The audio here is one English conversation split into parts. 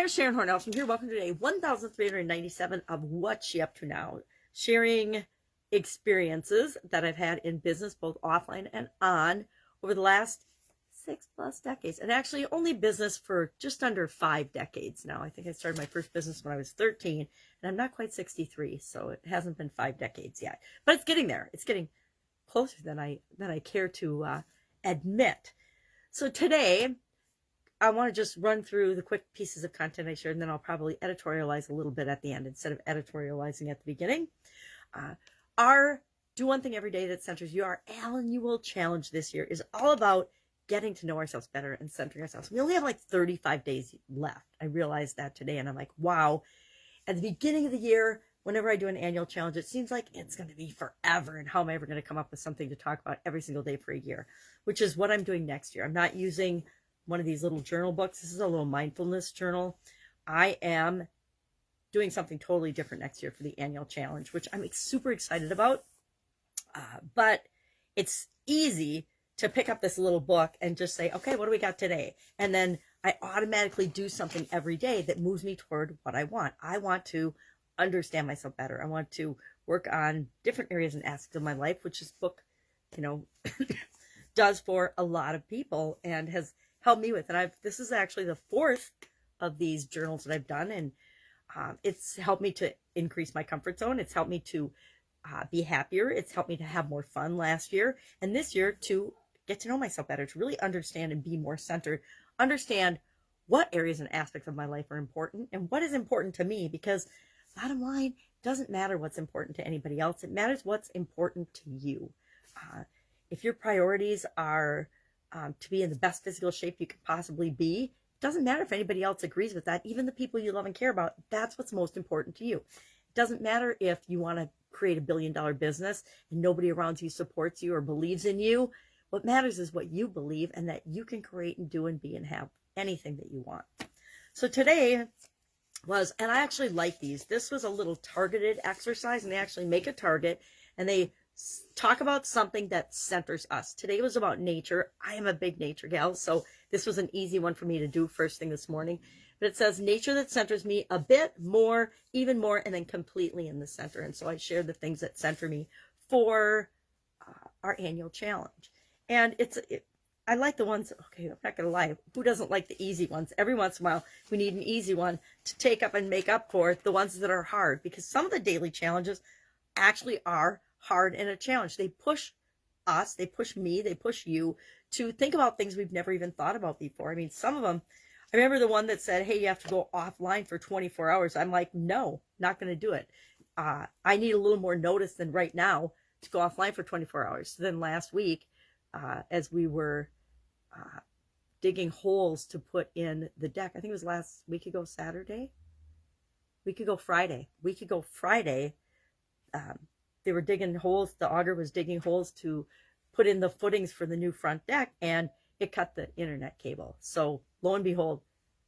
There's Sharon Horne-Ellstrom here. Welcome to day 1397 of What's She Up To Now, sharing experiences that I've had in business, both offline and on, over the last 6+ decades, and actually only business for just under 5 decades now. I think I started my first business when I was 13, and I'm not quite 63, so it hasn't been 5 decades yet, but it's getting there. It's getting closer than I care to admit. So today, I want to just run through the quick pieces of content I shared, and then I'll probably editorialize a little bit at the end instead of editorializing at the beginning. Our Do One Thing Every Day That Centers You, our annual challenge this year, is all about getting to know ourselves better and centering ourselves. We only have like 35 days left. I realized that today, and I'm like, wow. At the beginning of the year, whenever I do an annual challenge, it seems like it's going to be forever, and how am I ever going to come up with something to talk about every single day for a year, which is what I'm doing next year. I'm not using one of these little journal books. This is a little mindfulness journal. I am doing something totally different next year for the annual challenge, which I'm super excited about. But it's easy to pick up this little book and just say, okay, what do we got today? And then I automatically do something every day that moves me toward what I want. I want to understand myself better. I want to work on different areas and aspects of my life, which this book, does for a lot of people and has helped me with. And this is actually the 4th of these journals that I've done, and it's helped me to increase my comfort zone. It's helped me to be happier. It's helped me to have more fun last year, and this year to get to know myself better, to really understand and be more centered, understand what areas and aspects of my life are important and what is important to me, because bottom line, it doesn't matter what's important to anybody else. It matters what's important to you. If your priorities are to be in the best physical shape you could possibly be, it doesn't matter if anybody else agrees with that. Even the people you love and care about, that's what's most important to you. It doesn't matter if you want to create a billion-dollar business and nobody around you supports you or believes in you. What matters is what you believe, and that you can create and do and be and have anything that you want. So today was, and I actually like these. This was a little targeted exercise, and they actually make a target and they talk about something that centers us. Today was about nature. I am a big nature gal, so this was an easy one for me to do first thing this morning. But it says nature that centers me a bit more, even more, and then completely in the center. And so I shared the things that center me for our annual challenge. And I like the ones, okay, I'm not going to lie, who doesn't like the easy ones? Every once in a while, we need an easy one to take up and make up for the ones that are hard, because some of the daily challenges actually are hard and a challenge. They push us, they push me, they push you to think about things we've never even thought about before. I mean, some of them, I remember the one that said, hey, you have to go offline for 24 hours. I'm like, no, not going to do it. I need a little more notice than right now to go offline for 24 hours. So then last week, as we were digging holes to put in the deck, I think it was week ago Friday, they were digging holes. The auger was digging holes to put in the footings for the new front deck, and it cut the internet cable. So lo and behold,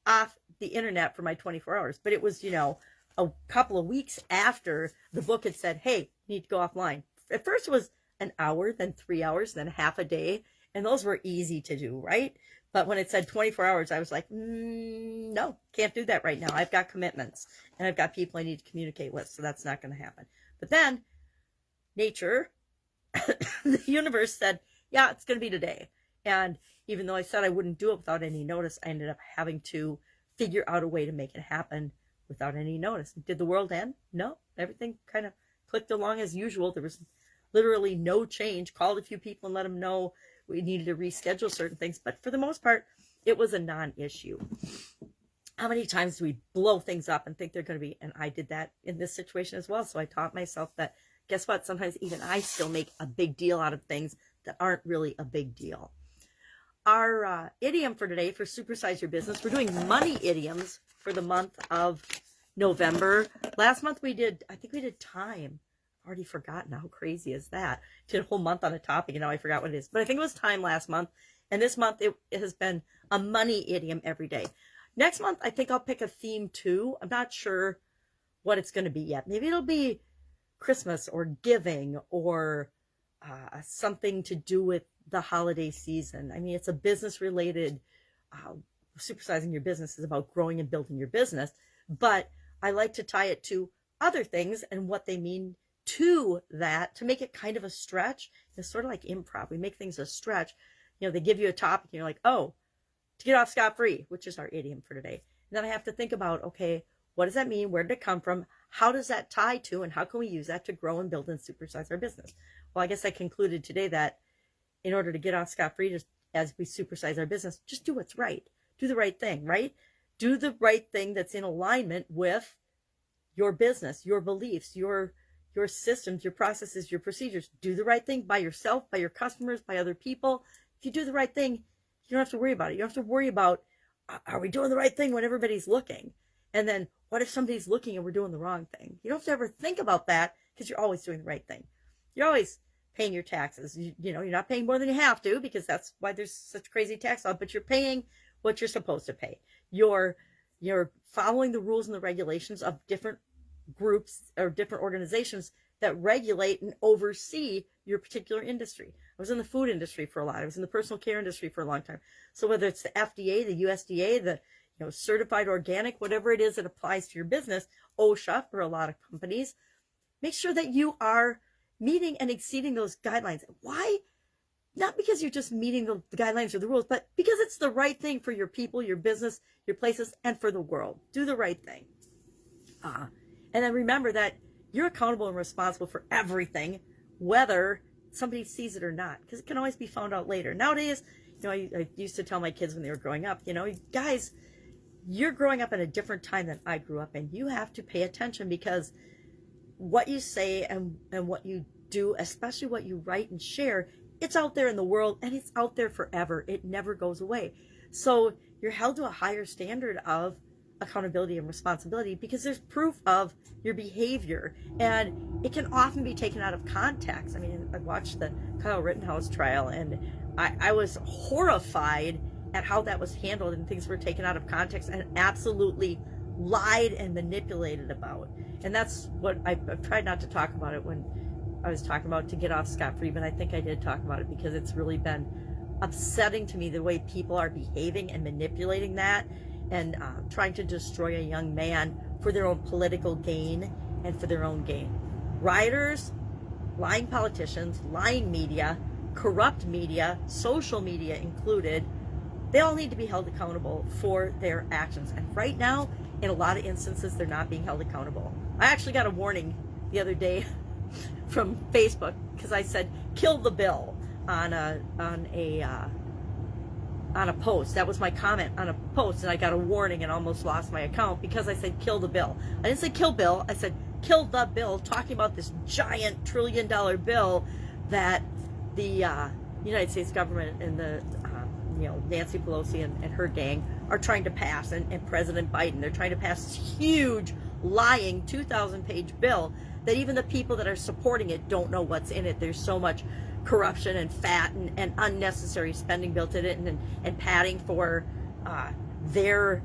off the internet for my 24 hours. But it was, a couple of weeks after the book had said, hey, you need to go offline. At first it was an hour, then 3 hours, then half a day. And those were easy to do, right? But when it said 24 hours, I was like, no, can't do that right now. I've got commitments, and I've got people I need to communicate with, so that's not going to happen. But then nature, the universe said, yeah, it's going to be today. And even though I said I wouldn't do it without any notice, I ended up having to figure out a way to make it happen without any notice. Did the world end? No, everything kind of clicked along as usual. There was literally no change. Called a few people and let them know we needed to reschedule certain things. But for the most part, it was a non-issue. How many times do we blow things up and think they're going to be, and I did that in this situation as well. So I taught myself that, guess what? Sometimes even I still make a big deal out of things that aren't really a big deal. Our idiom for today, for Supersize Your Business, we're doing money idioms for the month of November. Last month I think we did time. I've already forgotten. How crazy is that? Did a whole month on a topic, and now I forgot what it is. But I think it was time last month. And this month it has been a money idiom every day. Next month, I think I'll pick a theme too. I'm not sure what it's going to be yet. Maybe it'll be Christmas or giving or something to do with the holiday season. I mean, it's a business related supersizing your business is about growing and building your business, but I like to tie it to other things and what they mean to that, to make it kind of a stretch. It's sort of like improv. We make things a stretch. They give you a topic and you're like, oh, to get off scot-free, which is our idiom for today. And then I have to think about, okay, what does that mean? Where did it come from? How does that tie to, and how can we use that to grow and build and supersize our business? Well, I guess I concluded today that in order to get off scot-free, just as we supersize our business, just do what's right. Do the right thing, right? Do the right thing that's in alignment with your business, your beliefs, your systems, your processes, your procedures. Do the right thing by yourself, by your customers, by other people. If you do the right thing, you don't have to worry about it. You don't have to worry about, are we doing the right ththing when everybody's looking? And then what if somebody's looking and we're doing the wrong thing? You don't have to ever think about that because you're always doing the right thing. You're always paying your taxes. You're not paying more than you have to because that's why there's such crazy tax law, but you're paying what you're supposed to pay. You're following the rules and the regulations of different groups or different organizations that regulate and oversee your particular industry. I was in the food industry for a lot. I was in the personal care industry for a long time. So whether it's the FDA, the USDA, the certified organic, whatever it is that applies to your business, OSHA for a lot of companies, make sure that you are meeting and exceeding those guidelines. Why? Not because you're just meeting the guidelines or the rules, but because it's the right thing for your people, your business, your places, and for the world. Do the right thing. And then remember that you're accountable and responsible for everything, whether somebody sees it or not, because it can always be found out later. Nowadays, I used to tell my kids when they were growing up, guys, you're growing up in a different time than I grew up in. You have to pay attention because what you say and what you do, especially what you write and share, it's out there in the world and it's out there forever. It never goes away. So you're held to a higher standard of accountability and responsibility because there's proof of your behavior and it can often be taken out of context. I mean, I watched the Kyle Rittenhouse trial and I was horrified at how that was handled and things were taken out of context and absolutely lied and manipulated about. And that's what I've tried not to talk about it when I was talking about to get off scot-free, but I think I did talk about it because it's really been upsetting to me the way people are behaving and manipulating that and trying to destroy a young man for their own political gain and for their own gain. Rioters, lying politicians, lying media, corrupt media, social media included, they all need to be held accountable for their actions. And right now, in a lot of instances, they're not being held accountable. I actually got a warning the other day from Facebook because I said, kill the bill on a post. That was my comment on a post, and I got a warning and almost lost my account because I said kill the bill. I didn't say kill Bill, I said kill the bill, talking about this giant $1 trillion bill that the United States government and the Nancy Pelosi and her gang are trying to pass, and President Biden, they're trying to pass this huge lying 2,000-page bill that even the people that are supporting it don't know what's in it. There's so much corruption and fat and unnecessary spending built in it and padding for their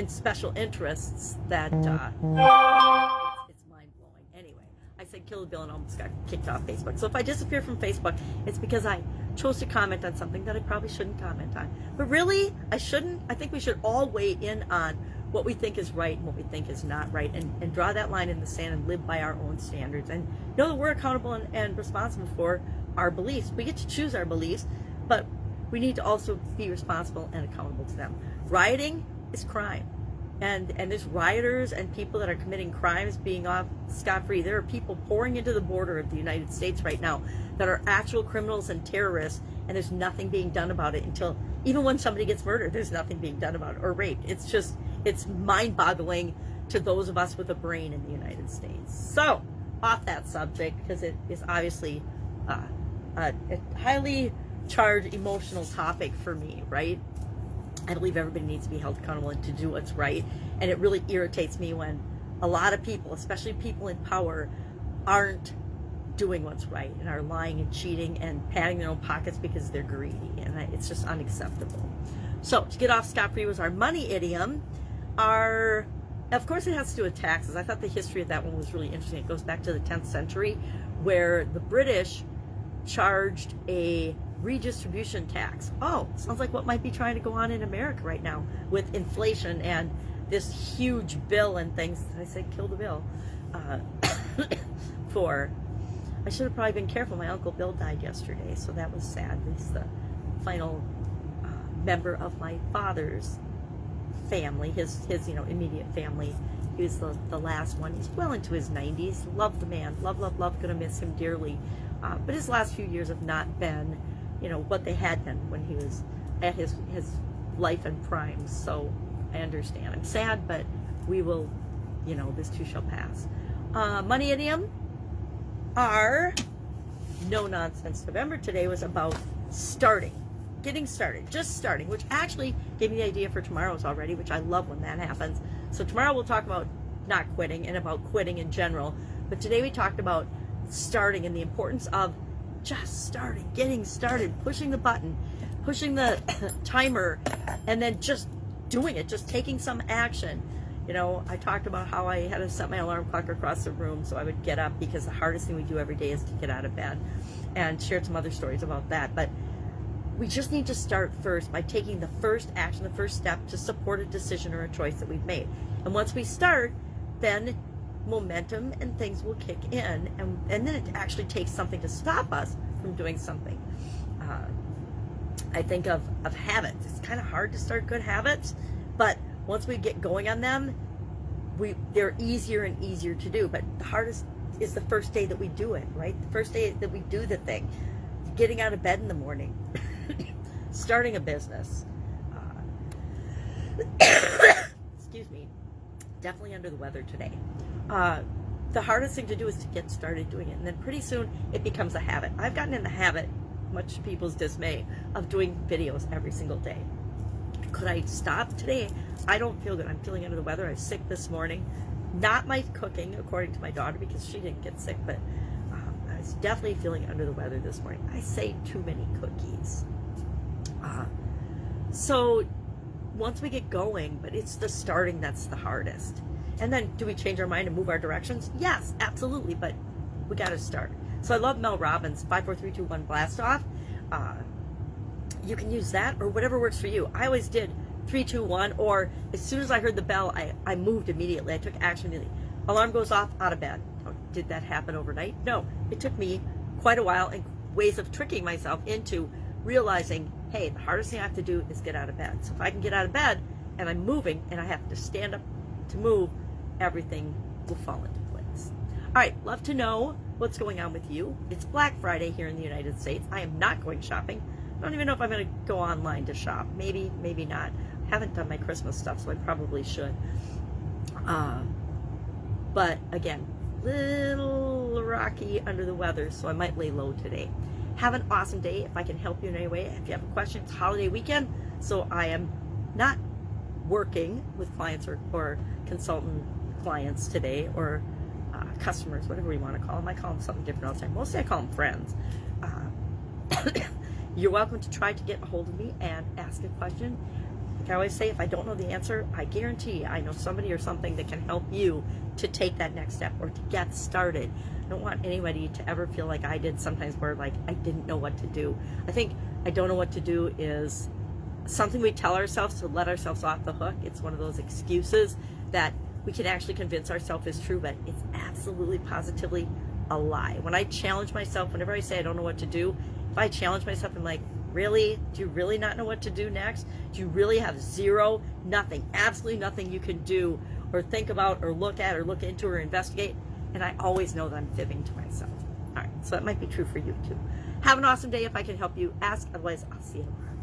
special interests that it's mind-blowing. Anyway, I said kill the bill and almost got kicked off Facebook. So if I disappear from Facebook, it's because I chose to comment on something that I probably shouldn't comment on. But really, I shouldn't. I think we should all weigh in on what we think is right and what we think is not right, and draw that line in the sand and live by our own standards and know that we're accountable and responsible for our beliefs. We get to choose our beliefs, but we need to also be responsible and accountable to them. Rioting is crime, and there's rioters and people that are committing crimes being off scot-free. There are people pouring into the border of the United States right now that are actual criminals and terrorists, and there's nothing being done about it until, even when somebody gets murdered, there's nothing being done about it, or raped. It's mind-boggling to those of us with a brain in the United States. So, off that subject, because it is obviously a highly charged emotional topic for me, right? I believe everybody needs to be held accountable and to do what's right. And it really irritates me when a lot of people, especially people in power, aren't doing what's right and are lying and cheating and padding their own pockets because they're greedy. And it's just unacceptable. So, to get off scot-free was our money idiom. Of course, it has to do with taxes. I thought the history of that one was really interesting. It goes back to the 10th century, where the British charged a redistribution tax. Oh, sounds like what might be trying to go on in America right now with inflation and this huge bill and things. I said kill the bill. I should have probably been careful. My Uncle Bill died yesterday, so that was sad. He's the final member of my father's family, his immediate family. He was the last one. He's well into his 90s. Love the man. Love, love, love. Gonna miss him dearly. But his last few years have not been, what they had been when he was at his life and prime. So I understand. I'm sad, but we will, this too shall pass. Money idiom, our no nonsense November today was about starting. Getting started, just starting, which actually gave me the idea for tomorrow's already, which I love when that happens. So tomorrow we'll talk about not quitting and about quitting in general. But today we talked about starting and the importance of just starting, getting started, pushing the button, pushing the timer, and then just doing it, just taking some action. I talked about how I had to set my alarm clock across the room so I would get up, because the hardest thing we do every day is to get out of bed, and shared some other stories about that. But we just need to start first by taking the first action, the first step to support a decision or a choice that we've made. And once we start, then momentum and things will kick in, and then it actually takes something to stop us from doing something. I think of habits. It's kind of hard to start good habits, but once we get going on them, they're easier and easier to do. But the hardest is the first day that we do it, right? The first day that we do the thing. Getting out of bed in the morning. Starting a business. Excuse me. Definitely under the weather today. The hardest thing to do is to get started doing it. And then pretty soon it becomes a habit. I've gotten in the habit, much to people's dismay, of doing videos every single day. Could I stop today? I don't feel good. I'm feeling under the weather. I was sick this morning. Not my cooking, according to my daughter, because she didn't get sick, but I was definitely feeling under the weather this morning. I say too many cookies. So once we get going, but it's the starting that's the hardest. And then do we change our mind and move our directions? Yes, absolutely, but we got to start. So I love Mel Robbins' 5, 4, 3, 2, 1 blast off. You can use that or whatever works for you. I always did 3, 2, 1, or as soon as I heard the bell, I moved immediately. I took action immediately. Alarm goes off, out of bed. Did that happen overnight? No. It took me quite a while and ways of tricking myself into realizing, hey, the hardest thing I have to do is get out of bed. So if I can get out of bed and I'm moving and I have to stand up to move, everything will fall into place. All right, love to know what's going on with you. It's Black Friday here in the United States. I am not going shopping. I don't even know if I'm going to go online to shop. Maybe, maybe not. I haven't done my Christmas stuff, so I probably should. But again, little rocky under the weather, so I might lay low today. Have an awesome day. If I can help you in any way, if you have a question, it's holiday weekend, so I am not working with clients or consultant clients today, or customers, whatever we want to call them. I call them something different all the time. Mostly I call them friends. You're welcome to try to get a hold of me and ask a question. Like I always say, if I don't know the answer, I guarantee I know somebody or something that can help you to take that next step or to get started. I don't want anybody to ever feel like I did sometimes, where like I didn't know what to do. I think I don't know what to do is something we tell ourselves to let ourselves off the hook. It's one of those excuses that we can actually convince ourselves is true, but it's absolutely positively a lie. When I challenge myself, whenever I say I don't know what to do, if I challenge myself, I'm like, really? Do you really not know what to do next? Do you really have zero, nothing, absolutely nothing you can do or think about or look at or look into or investigate? And I always know that I'm fibbing to myself. All right, so that might be true for you too. Have an awesome day. If I can help you, ask. Otherwise, I'll see you tomorrow.